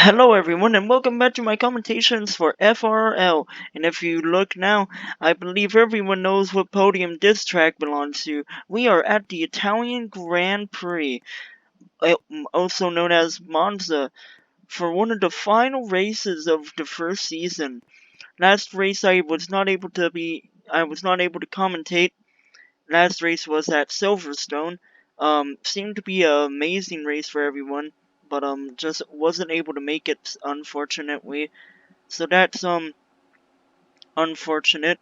Hello everyone and welcome back to my commentations for FRRL. And if you look now, I believe everyone knows what podium this track belongs to. We are at the Italian Grand Prix, also known as Monza, for one of the final races of the first season. Last race I was not able to commentate. Last race was at Silverstone. Seemed to be an amazing race for everyone, but just wasn't able to make it, unfortunately. So that's unfortunate.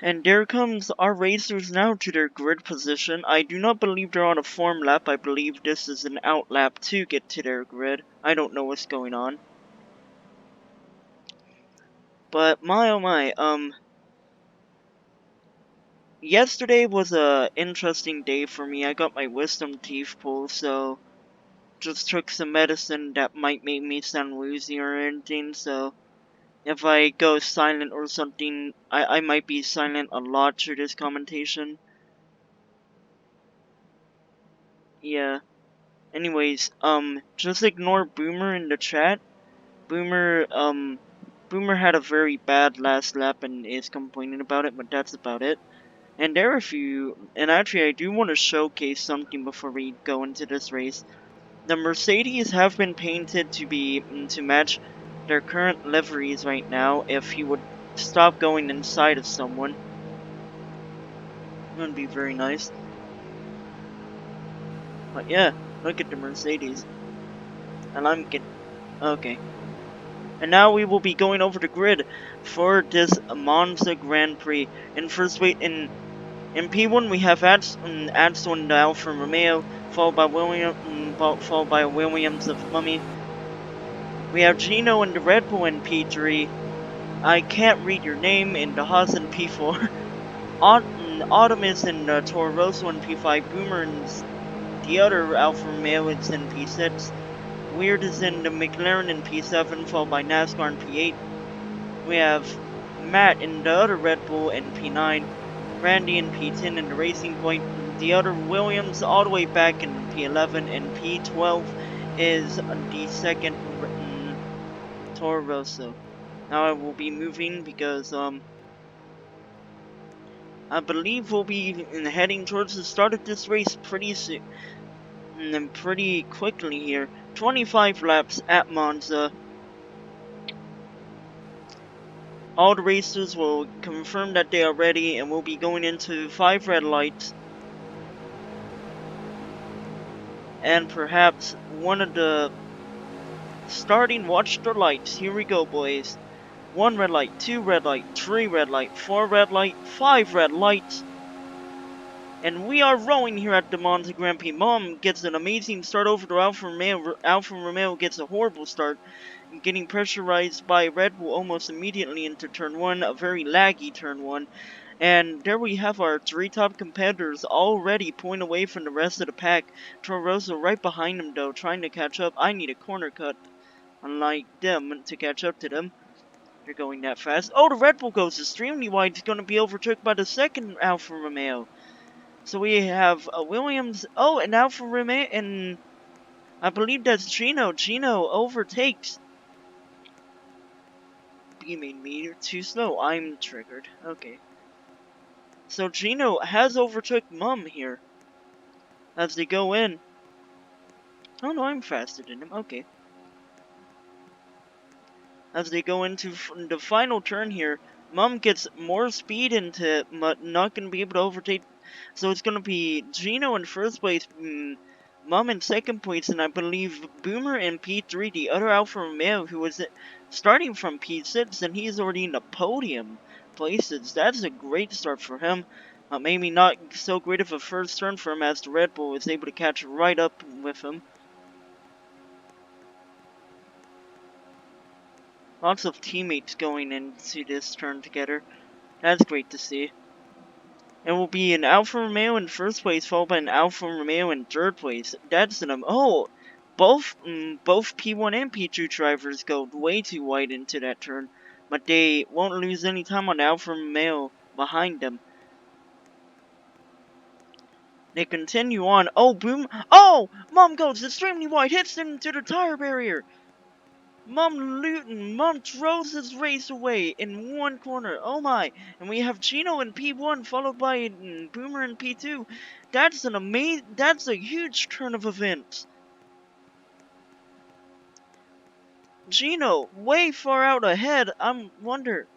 And there comes our racers now to their grid position. I do not believe they're on a form lap. I believe this is an out lap to get to their grid. I don't know what's going on. But my oh my, yesterday was a interesting day for me. I got my wisdom teeth pulled, so just took some medicine that might make me sound woozy or anything, so if I go silent or something, I might be silent a lot through this commentation. Yeah. Anyways, just ignore Boomer in the chat. Boomer had a very bad last lap and is complaining about it, but that's about it. And there are a few, and actually I do want to showcase something before we go into this race. The Mercedes have been painted to match their current liveries right now. If he would stop going inside of someone, it would be very nice. But yeah, look at the Mercedes. And I'm getting okay. And now we will be going over the grid for this Monza Grand Prix. In first wait in P1 we have Ansel and Alfa Romeo, followed by Williams of Mummy. We have Gino and the Red Bull in P3. I can't read your name in the Haas in P4. Autumn is in Toro Rosso in P5. Boomer and the other Alfa Romeo is in P6. Weird is in the McLaren in P7, followed by NASCAR in P8. We have Matt in the other Red Bull in P9. Randy in P10 in the Racing Point. The other Williams all the way back in P11, and P12 is the second Toro Rosso. Now I will be moving because I believe we'll be heading towards the start of this race pretty soon, and pretty quickly here. 25 laps at Monza. All the racers will confirm that they are ready, and we'll be going into 5 red lights. And perhaps one of the starting watch the lights. Here we go, boys. 1 red light, 2 red light, 3 red light, 4 red light, 5 red lights. And we are rolling here at the Monza Grand Prix. Mom gets an amazing start over to Alfa Romeo. Alfa Romeo gets a horrible start, getting pressurized by Red Bull almost immediately into turn 1, a very laggy turn 1. And there we have our 3 top competitors already pulling away from the rest of the pack. Toro Rosso right behind them though, trying to catch up. I need a corner cut, unlike them, to catch up to them. They're going that fast. Oh, the Red Bull goes extremely wide. It's going to be overtook by the second Alfa Romeo. So we have Williams, oh, and Alfa Romeo, and I believe that's Gino. Gino overtakes. Beaming me too slow. I'm triggered. Okay. So Gino has overtook Mum here as they go in. Oh no, I'm faster than him. Okay. As they go into the final turn here, Mum gets more speed into it, but not going to be able to overtake. So it's going to be Gino in first place, Mum in second place, and I believe Boomer in P3, the other Alfa Romeo, who was starting from P6, and he's already in the podium places. That's a great start for him. Maybe not so great of a first turn for him as the Red Bull was able to catch right up with him. Lots of teammates going into this turn together. That's great to see. It will be an Alfa Romeo in first place, followed by an Alfa Romeo in third place. That's an both P1 and P2 drivers go way too wide into that turn, but they won't lose any time on Alfa Romeo behind them. They continue on. Oh, boom. Oh! Mom goes extremely wide, hits into the tire barrier. Mom throws his race away in one corner. Oh my. And we have Gino in P1 followed by Boomer in P2. That's a huge turn of events. Gino way far out ahead. I'm wonder.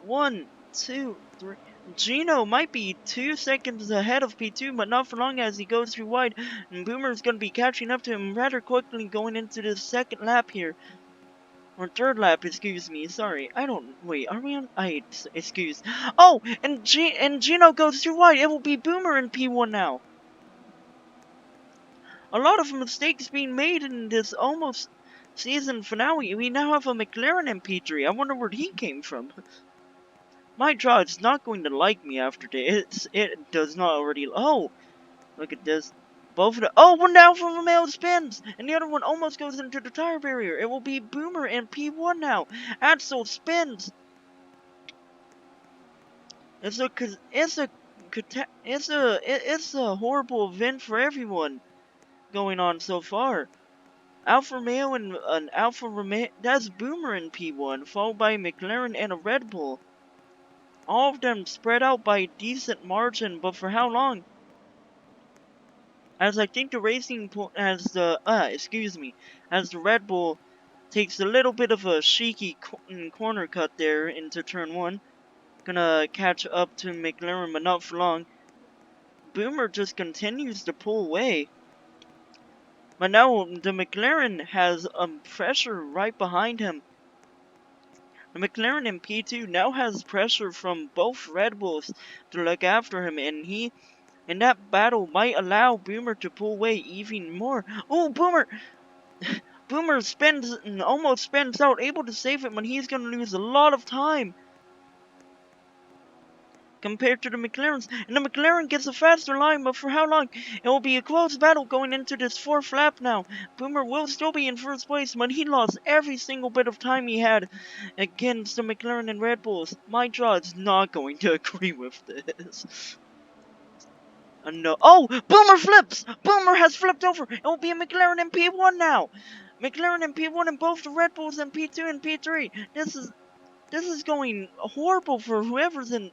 1, 2, 3. Gino might be 2 seconds ahead of P2, but not for long as he goes through wide. And Boomer's gonna be catching up to him rather quickly going into the second lap here. Or third lap, excuse me. Sorry, I don't. Wait, are we on? Excuse. Oh, and Gino goes through wide. It will be Boomer in P1 now. A lot of mistakes being made in this almost season finale. We now have a McLaren in P3. I wonder where he came from. My draw is not going to like me after this. It does not already. Oh, look at this. Both of the. Oh, one down from Romeo spins, and the other one almost goes into the tire barrier. It will be Boomer in P1 now. Axel spins. It's a horrible event for everyone going on so far. Alfa Romeo and an Alfa Romeo. That's Boomer in P1, followed by McLaren and a Red Bull. All of them spread out by a decent margin, but for how long? As I think the as the Red Bull takes a little bit of a cheeky corner cut there into turn 1. Gonna catch up to McLaren, but not for long. Boomer just continues to pull away. But now the McLaren has pressure right behind him. The McLaren in P2 now has pressure from both Red Bulls to look after him, and that battle might allow Boomer to pull away even more. Oh, Boomer almost spins out, able to save it, but he's gonna lose a lot of time compared to the McLarens. And the McLaren gets a faster line, but for how long? It will be a close battle going into this 4th lap now. Boomer will still be in first place, but he lost every single bit of time he had against the McLaren and Red Bulls. My draw is not going to agree with this. No. Oh! Boomer flips! Boomer has flipped over! It will be a McLaren in P1 now! McLaren in P1 and both the Red Bulls in P2 and P3. This is going horrible for whoever's in.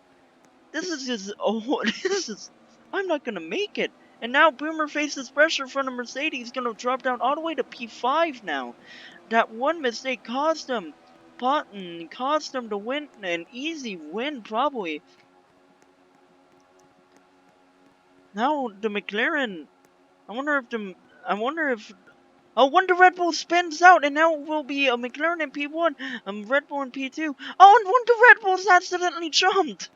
This is just. Oh, this is. I'm not gonna make it. And now Boomer faces pressure from the Mercedes. Gonna drop down all the way to P5 now. That one mistake cost him. Cost him to win an easy win probably. Now the McLaren. I wonder if. Oh, when the Red Bull spins out, and now it will be a McLaren in P1, Red Bull in P2. Oh, and when the Red Bulls accidentally jumped.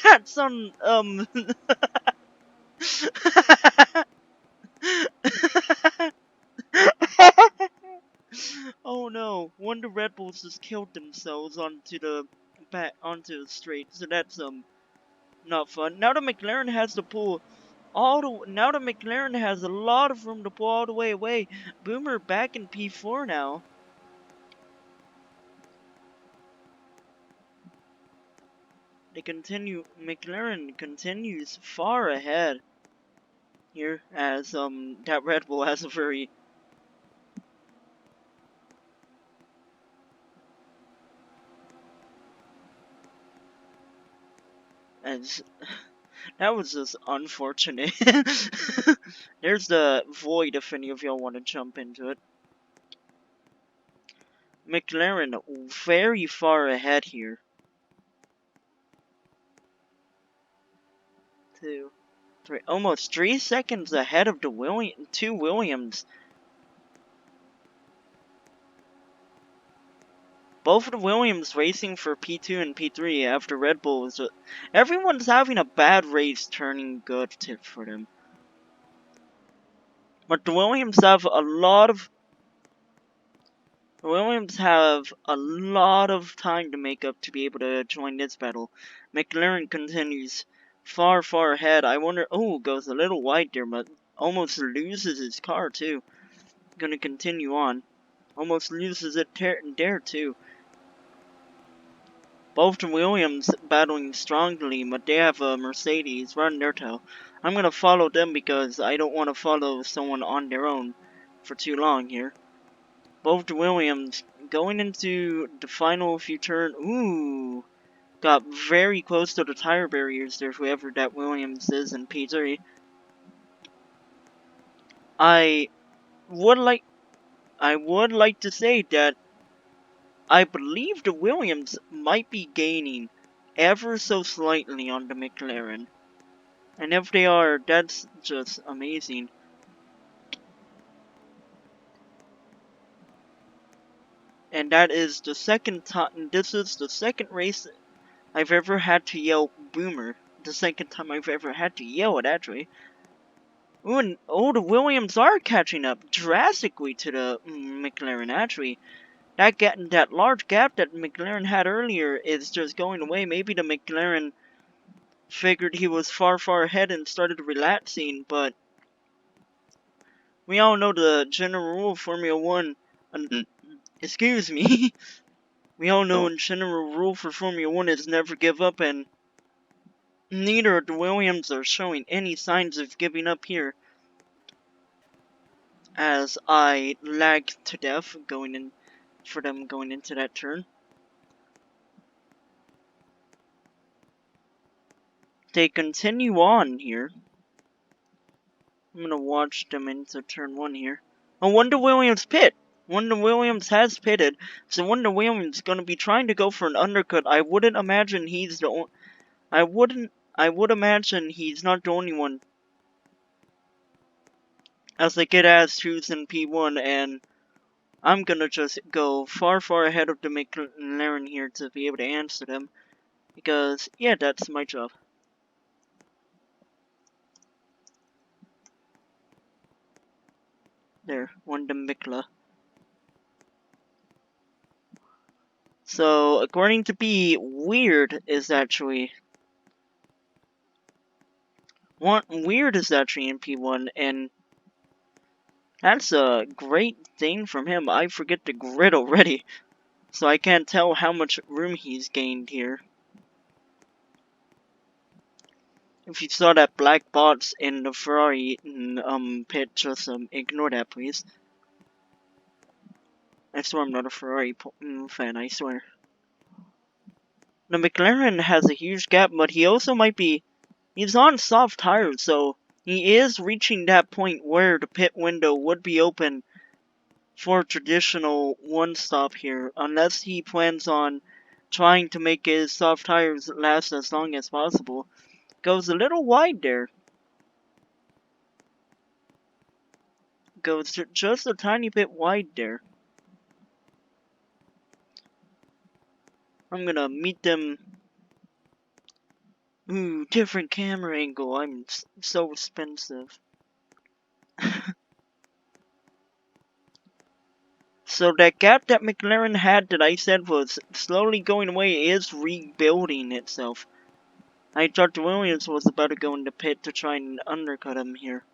That's Oh no! One of the Red Bulls just killed themselves onto the straight, so that's not fun. Now the McLaren has to pull now the McLaren has a lot of room to pull all the way away. Boomer back in P4 now. McLaren continues far ahead here as that Red Bull has a very as that was just unfortunate. There's the void if any of y'all want to jump into it. McLaren very far ahead here. 2, 3, almost 3 seconds ahead of the two Williams. Both of the Williams racing for P2 and P3 after Red Bull was. Everyone's having a bad race turning good for them. But the Williams have a lot of. The Williams have a lot of time to make up to be able to join this battle. McLaren continues far, far ahead. I wonder. Oh, goes a little wide there, but almost loses his car too. Gonna continue on. Almost loses it there too. Both Williams battling strongly, but they have a Mercedes running their tail. I'm gonna follow them because I don't want to follow someone on their own for too long here. Both Williams going into the final few turns. Ooh, got very close to the tire barriers there, whoever that Williams is in P3. I would like to say that I believe the Williams might be gaining ever so slightly on the McLaren. And if they are, that's just amazing. And that is the second time, this is the second race I've ever had to yell boomer. The second time I've ever had to yell it, actually. Ooh, and the Williams are catching up drastically to the McLaren, actually. That large gap that McLaren had earlier is just going away. Maybe the McLaren figured he was far, far ahead and started relaxing, but we all know the general rule of Formula 1. Excuse me. We all know the general rule for Formula 1 is never give up, and neither of the Williams are showing any signs of giving up here. As I lag to death going into that turn. They continue on here. I'm gonna watch them into turn 1 here. Oh, Wonder Williams pit! Wonder Williams has pitted, so Wonder Williams is gonna be trying to go for an undercut. I wouldn't imagine he's the I would imagine he's not the only one. As they get as who's in P1, and I'm gonna just go far, far ahead of the McLaren here to be able to answer them. Because, yeah, that's my job. There, Wonder Mikla. So, according to B, weird is actually in P1, and that's a great thing from him. I forget the grid already, so I can't tell how much room he's gained here. If you saw that black box in the Ferrari pit, just ignore that, please. I swear I'm not a Ferrari fan, I swear. The McLaren has a huge gap, but he also might be... He's on soft tires, so he is reaching that point where the pit window would be open for traditional one stop here, unless he plans on trying to make his soft tires last as long as possible. Goes a little wide there. Goes just a tiny bit wide there. I'm gonna meet them. Ooh, different camera angle. I'm so expensive. So that gap that McLaren had that I said was slowly going away is rebuilding itself. I thought Williams was about to go in the pit to try and undercut him here.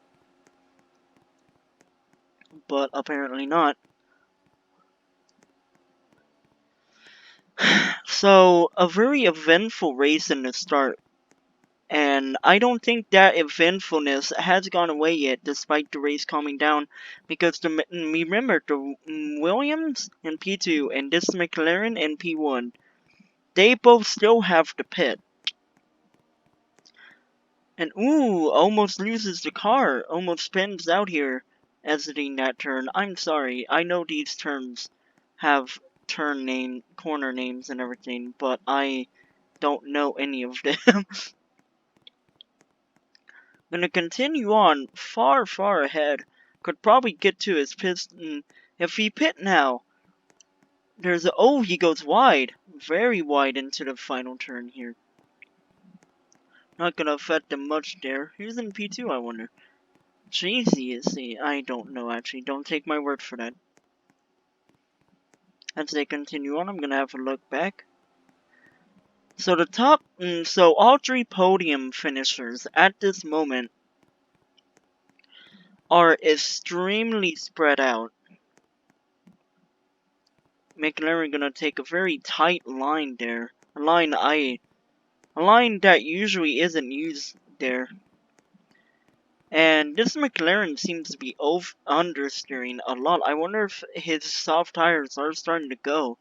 But apparently not. So, a very eventful race in the start. And I don't think that eventfulness has gone away yet, despite the race calming down. Because remember, the Williams in P2 and this McLaren in P1, they both still have the pit. And ooh, almost loses the car. Almost spins out here, exiting that turn. I'm sorry, I know these turns have corner names and everything, but I don't know any of them. Gonna continue on far, far ahead. Could probably get to his piston. If he pit now, there's he goes wide. Very wide into the final turn here. Not gonna affect him much there. Who's in P2, I wonder? Jeezy is he? I don't know actually. Don't take my word for that. As they continue on, I'm gonna have a look back. So all three podium finishers at this moment are extremely spread out. McLaren gonna take a very tight line there A line a line that usually isn't used there. And this McLaren seems to be understeering a lot. I wonder if his soft tires are starting to go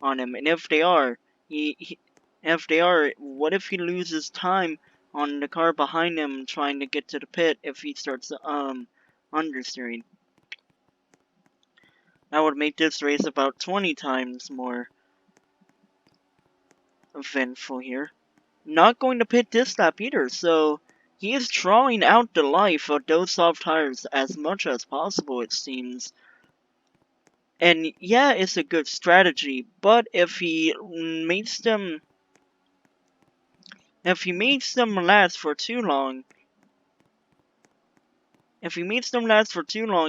on him, and if they are, if they are, what if he loses time on the car behind him trying to get to the pit if he starts understeering? That would make this race about 20 times more eventful here. Not going to pit this lap either, so he is drawing out the life of those soft tires as much as possible, it seems. And yeah, it's a good strategy, but if he makes them last for too long,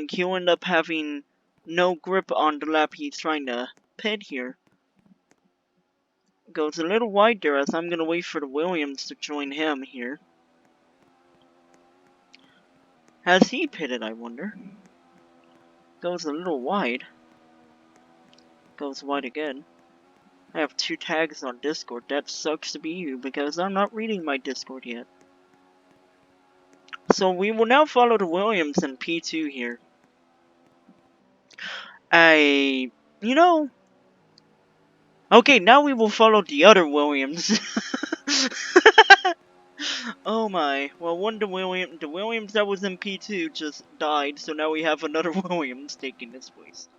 he'll end up having no grip on the lap he's trying to pit here. Goes a little wide there as I'm gonna wait for the Williams to join him here. Has he pitted, I wonder? Goes a little wide. Goes wide again. I have 2 tags on Discord. That sucks to be you because I'm not reading my Discord yet. So we will now follow the Williams in P2 here. You know... Okay, now we will follow the other Williams. Oh my. Well, the Williams that was in P2 just died, so now we have another Williams taking his place.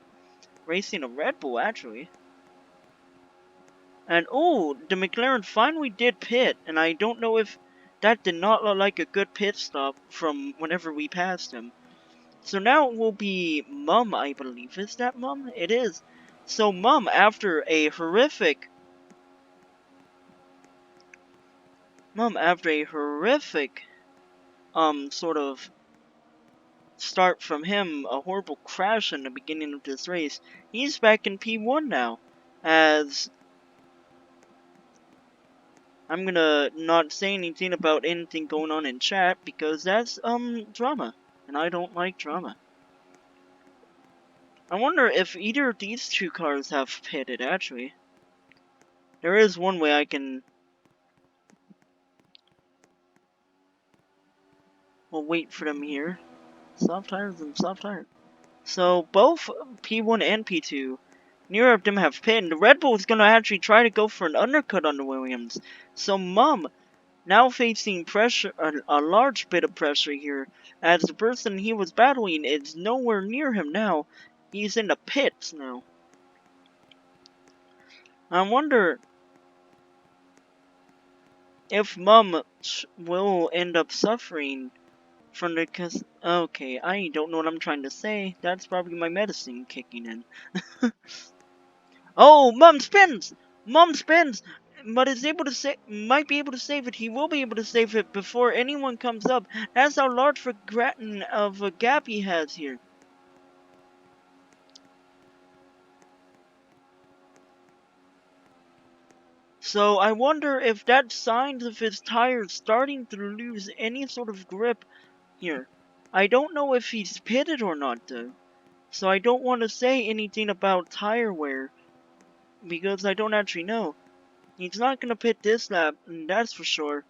Racing a Red Bull, actually. And oh, the McLaren finally did pit, and I don't know if that did not look like a good pit stop from whenever we passed him. So now it will be Mum, I believe. Is that Mum? It is. So Mum, after a horrific sort of start from him, a horrible crash in the beginning of this race, he's back in P1 now, as I'm gonna not say anything about anything going on in chat, because that's, drama, and I don't like drama. I wonder if either of these 2 cars have pitted, actually. There is one way I can... We'll wait for them here. Soft tires and soft tires. So, both P1 and P2, neither of them have pitted. The Red Bull is gonna actually try to go for an undercut on the Williams. So, Mum, now facing pressure, a large bit of pressure here, as the person he was battling is nowhere near him now. He's in the pits now. I wonder if Mum will end up suffering from the okay, I don't know what I'm trying to say. That's probably my medicine kicking in. Oh, Mum spins! Mum spins! But is able to might be able to save it. He will be able to save it before anyone comes up. That's how large of a gap he has here. So I wonder if that's signs of his tires starting to lose any sort of grip here. I don't know if he's pitted or not though. So I don't want to say anything about tire wear, because I don't actually know. He's not going to pit this lap, and that's for sure.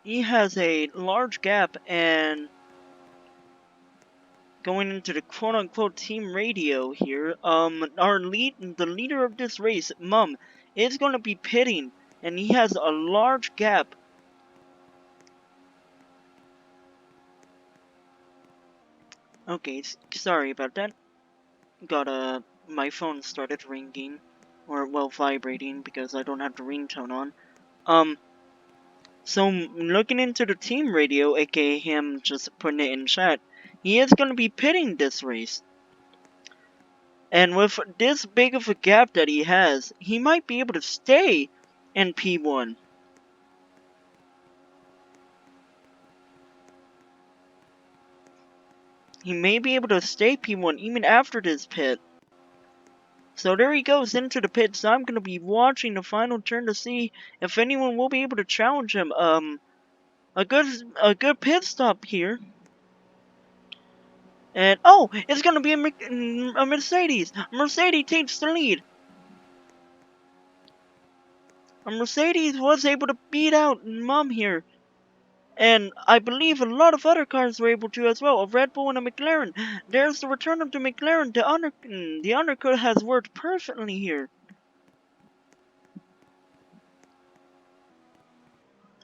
He has a large gap, and going into the quote-unquote team radio here, the leader of this race, Mum, is going to be pitting, and he has a large gap. Okay, sorry about that. My phone started ringing, or well, vibrating, because I don't have the ringtone on. So looking into the team radio, aka him just putting it in chat, he is going to be pitting this race. And with this big of a gap that he has, he might be able to stay in P1. He may be able to stay P1 even after this pit. So there he goes into the pit, so I'm going to be watching the final turn to see if anyone will be able to challenge him. A good pit stop here. And, oh, it's going to be a Mercedes. Mercedes takes the lead. Mercedes was able to beat out Mum here. And I believe a lot of other cars were able to as well. A Red Bull and a McLaren. There's the return of the McLaren. The undercut has worked perfectly here.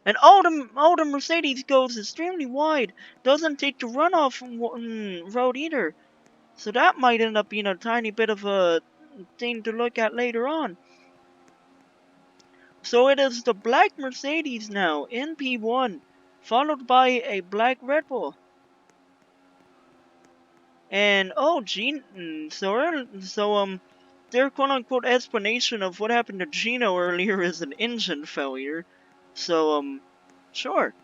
And all the Mercedes goes extremely wide. Doesn't take the runoff road either. So that might end up being a tiny bit of a thing to look at later on. So it is the black Mercedes now in P1, followed by a black Red Bull. And oh, their quote-unquote explanation of what happened to Gino earlier is an engine failure. So sure.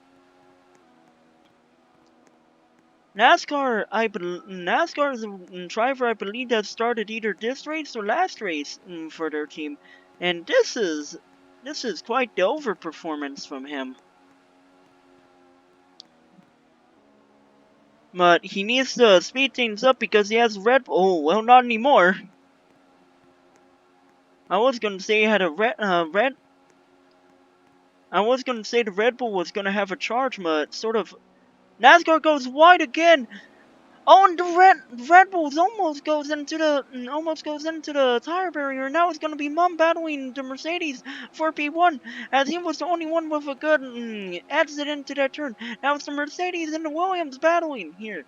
NASCAR is a driver I believe that started either this race or last race for their team, and this is quite the overperformance from him. But he needs to speed things up because he has Red Bull. Oh, well, not anymore. I was gonna say he had a I was gonna say the Red Bull was gonna have a charge, but sort of. NASCAR goes wide again. Oh, and the Red Bulls almost goes into the tire barrier. Now it's gonna be Mum battling the Mercedes for P1, as he was the only one with a good exit into that turn. Now it's the Mercedes and the Williams battling here.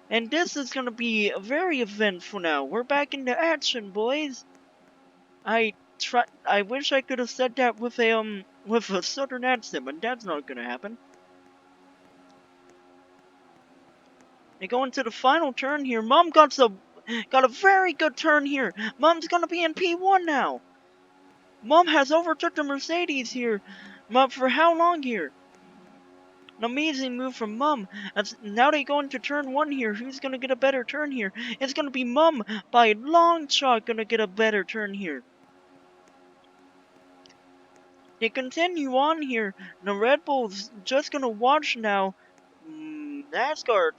And this is gonna be very eventful now. We're back into action, boys. I wish I could have said that with a southern accent, but that's not gonna happen. They go into the final turn here. Mum got a very good turn here. Mum's gonna be in P1 now. Mum has overtook the Mercedes here. Mum for how long here? An amazing move from Mum. Now they go into turn 1 here. Who's gonna get a better turn here? It's gonna be Mum by a long shot gonna get a better turn here. They continue on here. The Red Bull's just gonna watch now. NASCAR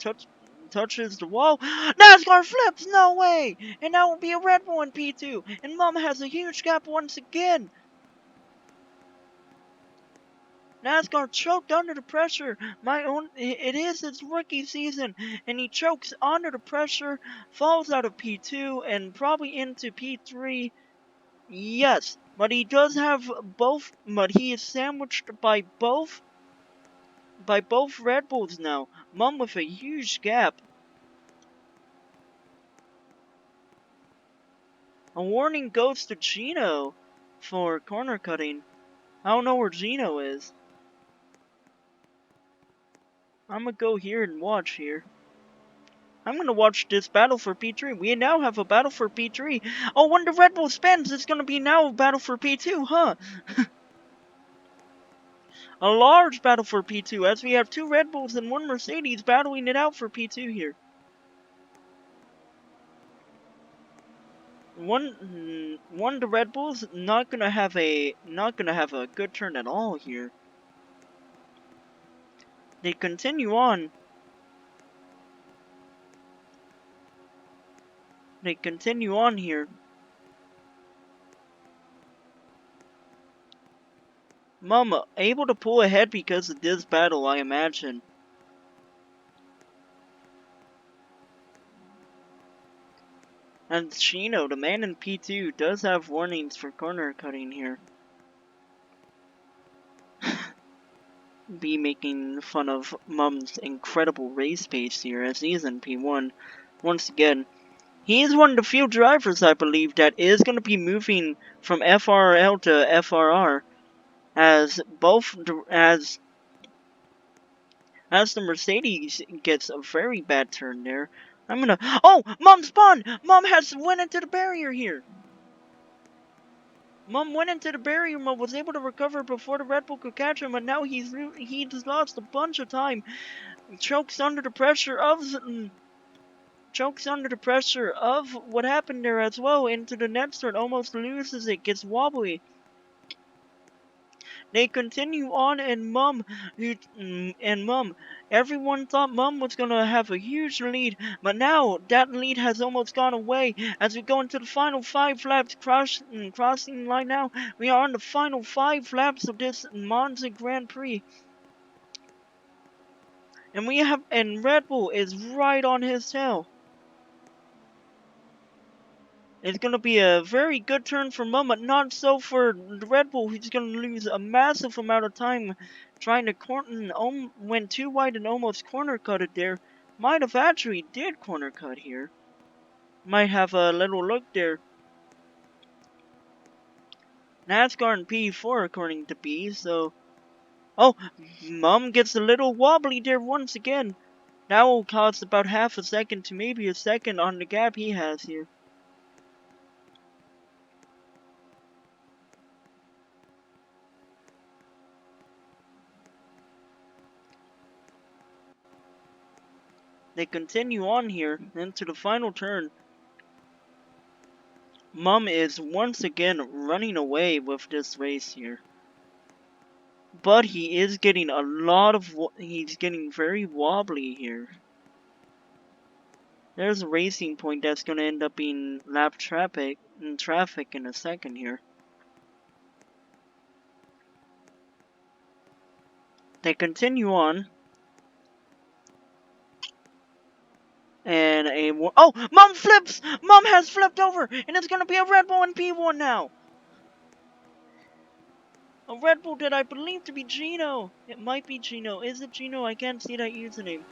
touches the wall. NASCAR flips! No way! And that will be a Red Bull in P2. And Mum has a huge gap once again. NASCAR choked under the pressure. It is his rookie season, and he chokes under the pressure, falls out of P2 and probably into P3. Yes, but he does have both. But he is sandwiched by both Red Bulls now. Mum with a huge gap. A warning goes to Gino for corner cutting. I don't know where Gino is. I'm gonna go here and watch here. I'm gonna watch this battle for P3. We now have a battle for P3. Oh, when the Red Bull spins, it's gonna be now a battle for P2, huh? A large battle for P2, as we have 2 Red Bulls and 1 Mercedes battling it out for P2 here. One the Red Bulls not gonna have a good turn at all here. They continue on. They continue on here. Mama, able to pull ahead because of this battle, I imagine. And Chino, the man in P2, does have warnings for corner cutting here. Be making fun of Mum's incredible race pace here as he's in P1. Once again, he's one of the few drivers, I believe, that is going to be moving from FRRL to FRR. As the Mercedes gets a very bad turn there. Oh! Mum spun! Mum has went into the barrier here! Mum went into the barrier, but was able to recover before the Red Bull could catch him, and now he's lost a bunch of time. Chokes under the pressure of what happened there as well into the next turn. Almost loses it, gets wobbly. They continue on, and Mum, everyone thought Mum was gonna have a huge lead, but now that lead has almost gone away as we go into the final 5 laps. Crossing the line now. We are on the final 5 laps of this Monza Grand Prix, and Red Bull is right on his tail. It's going to be a very good turn for Mum, but not so for the Red Bull, who's going to lose a massive amount of time trying to went too wide and almost corner cut it there. Might have actually did corner cut here. Might have a little look there. NASCAR and P4 according to B, so... Oh, Mum gets a little wobbly there once again. That will cost about half a second to maybe a second on the gap he has here. They continue on here into the final turn. Mum is once again running away with this race here. But he is getting he's getting very wobbly here. There's a racing point that's going to end up being lap traffic in a second here. They continue on. And oh, Mum flips! Mum has flipped over! And it's going to be a Red Bull in P1 now! A Red Bull that I believe to be Gino. It might be Gino. Is it Gino? I can't see that username.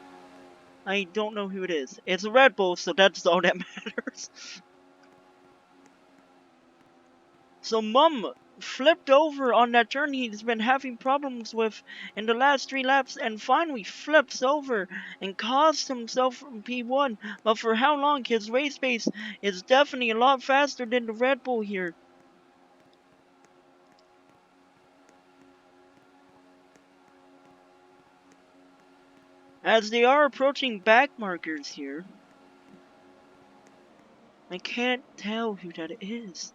I don't know who it is. It's a Red Bull, so that's all that matters. So Mum flipped over on that turn he's been having problems with in the last 3 laps, and finally flips over and cost himself from P1. But for how long? His race pace is definitely a lot faster than the Red Bull here. As they are approaching back markers here. I can't tell who that is.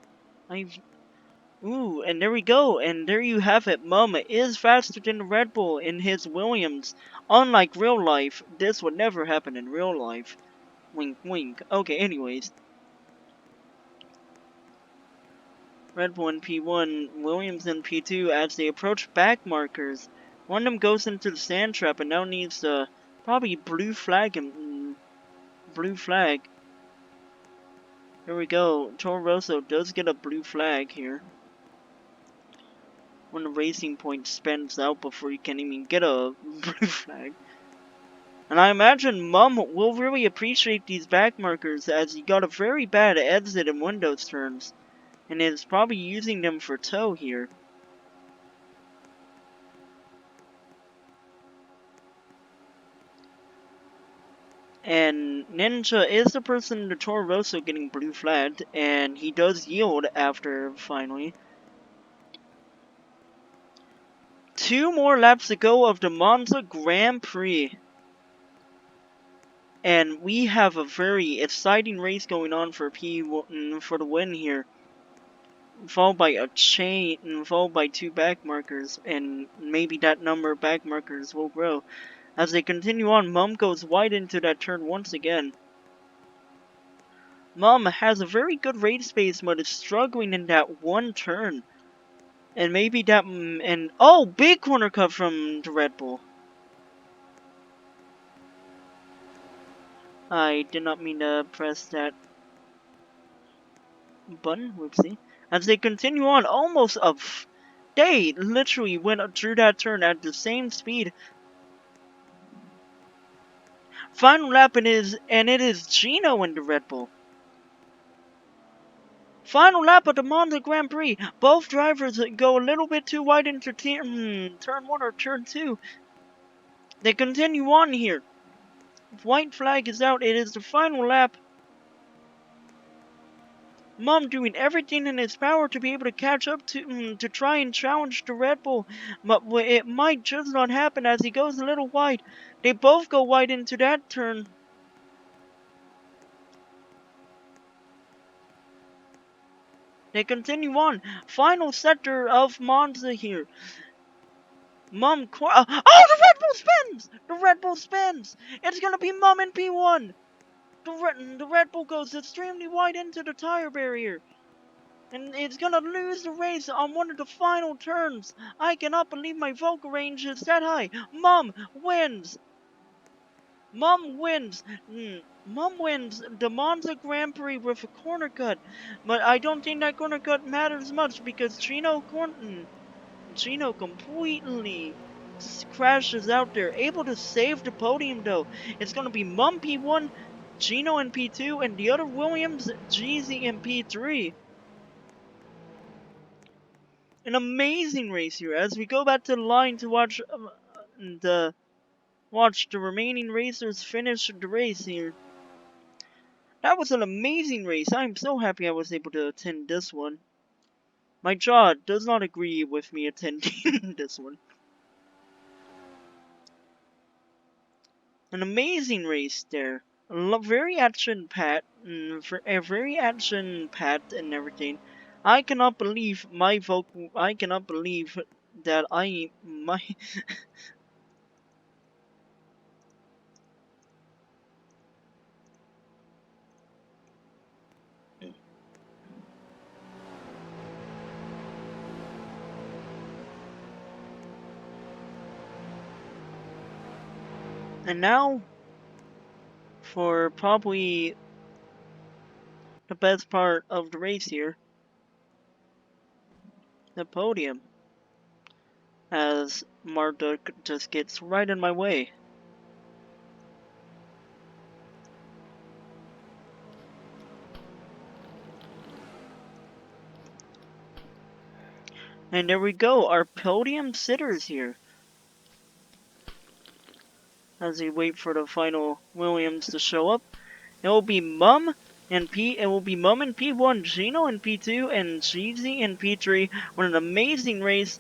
Ooh, and there we go, and there you have it. Mum is faster than the Red Bull in his Williams. Unlike real life, this would never happen in real life. Wink, wink. Okay, anyways. Red Bull in P1, Williams in P2 as they approach back markers. One of them goes into the sand trap and now needs probably blue flag him. Blue flag. Here we go. Toro Rosso does get a blue flag here. When the racing point spins out before you can even get a blue flag. And I imagine Mum will really appreciate these back markers as he got a very bad exit in Windows turns. And is probably using them for tow here. And Ninja is the person in the Toro Rosso getting blue flagged, and he does yield after finally. 2 more laps to go of the Monza Grand Prix. And we have a very exciting race going on for for the win here. Followed by followed by 2 back markers, and maybe that number of back markers will grow. As they continue on, Mum goes wide into that turn once again. Mum has a very good race pace, but is struggling in that one turn. And maybe that, oh, big corner cut from the Red Bull. I did not mean to press that button, whoopsie. As they continue on, they literally went through that turn at the same speed. Final lap and it is Gino in the Red Bull. Final lap of the Monza Grand Prix. Both drivers go a little bit too wide into turn 1 or turn 2. They continue on here. White flag is out. It is the final lap. Mum doing everything in his power to be able to catch up to try and challenge the Red Bull, but it might just not happen as he goes a little wide. They both go wide into that turn. They continue on. Final sector of Monza here. Oh, the Red Bull spins! The Red Bull spins! It's gonna be Mum in P1! The Red Bull goes extremely wide into the tire barrier. And it's gonna lose the race on one of the final turns. I cannot believe my vocal range is that high. Mum wins! Mum wins! Mum wins the Monza Grand Prix with a corner cut. But I don't think that corner cut matters much because Gino completely crashes out there, able to save the podium though. It's gonna be Mum P1, Gino in P2, and the other Williams, Jeezy in P3. An amazing race here as we go back to the line to watch the remaining racers finish the race here. That was an amazing race. I'm so happy I was able to attend this one. My jaw does not agree with me attending this one. An amazing race there. Very action-packed, very action-packed and everything. I cannot believe I cannot believe that my. And now, for probably the best part of the race here, the podium, as Marduk just gets right in my way. And there we go, our podium sitters here. As we wait for the final Williams to show up. It will be Mum and P1, Gino in P2, and Jeezy in P3. What an amazing race.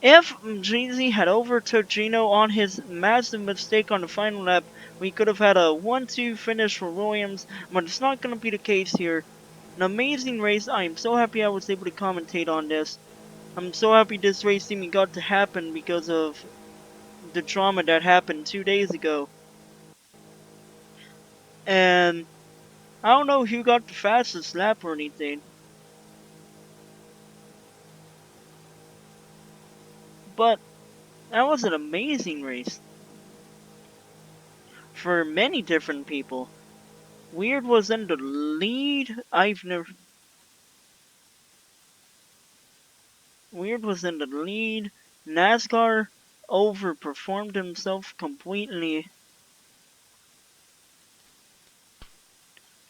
If Jeezy had overtook Gino on his massive mistake on the final lap, we could have had a 1-2 finish for Williams, but it's not going to be the case here. An amazing race. I am so happy I was able to commentate on this. I'm so happy this race even got to happen because of the drama that happened 2 days ago. And I don't know who got the fastest lap or anything. But that was an amazing race. For many different people. Weird was in the lead. Weird was in the lead. NASCAR overperformed himself completely.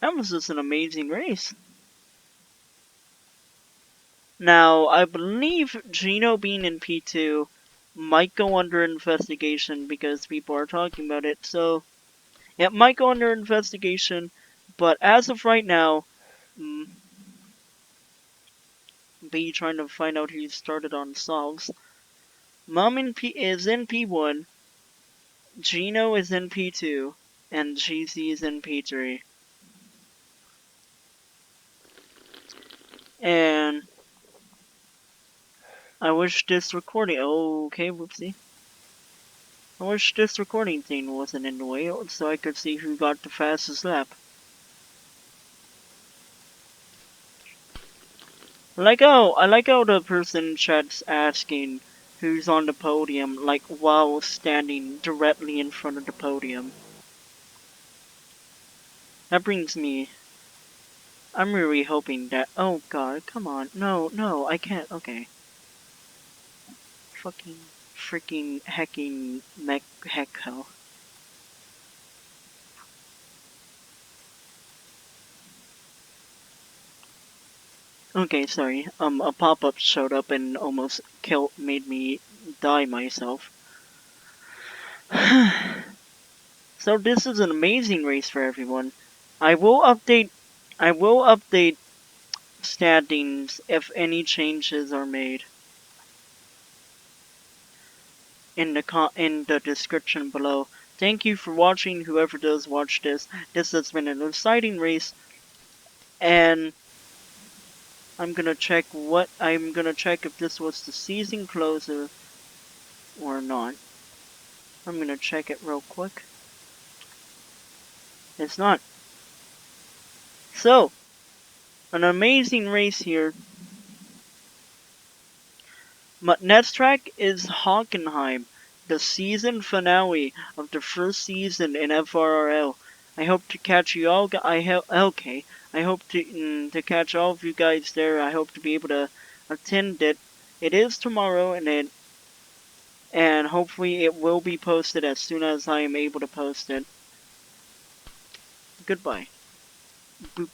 That was just an amazing race. Now, I believe Gino being in P2 might go under investigation because people are talking about it. So, it might go under investigation. But as of right now, B trying to find out who started on songs. Mum is in P1, Gino is in P2, and Jeezy is in P3. And I wish this recording. Oh, okay, whoopsie. I wish this recording thing wasn't in the way, so I could see who got the fastest lap. I like how the person in chat's asking who's on the podium, like while standing directly in front of the podium. That brings me. I'm really hoping that. Oh god, come on. No, I can't. Okay. Fucking. Freaking hecking heck hell. Okay, sorry. A pop-up showed up and almost made me die myself. So this is an amazing race for everyone. I will update standings if any changes are made in the description below. Thank you for watching, whoever does watch this. This has been an exciting race, and I'm gonna check if this was the season closer. or not. I'm gonna check it real quick. It's not. So, an amazing race here. Next track is Hockenheim, the season finale of the first season in FRRL. I hope to catch you all. I hope to catch all of you guys there. I hope to be able to attend it. It is tomorrow, and hopefully it will be posted as soon as I am able to post it. Goodbye. Boop.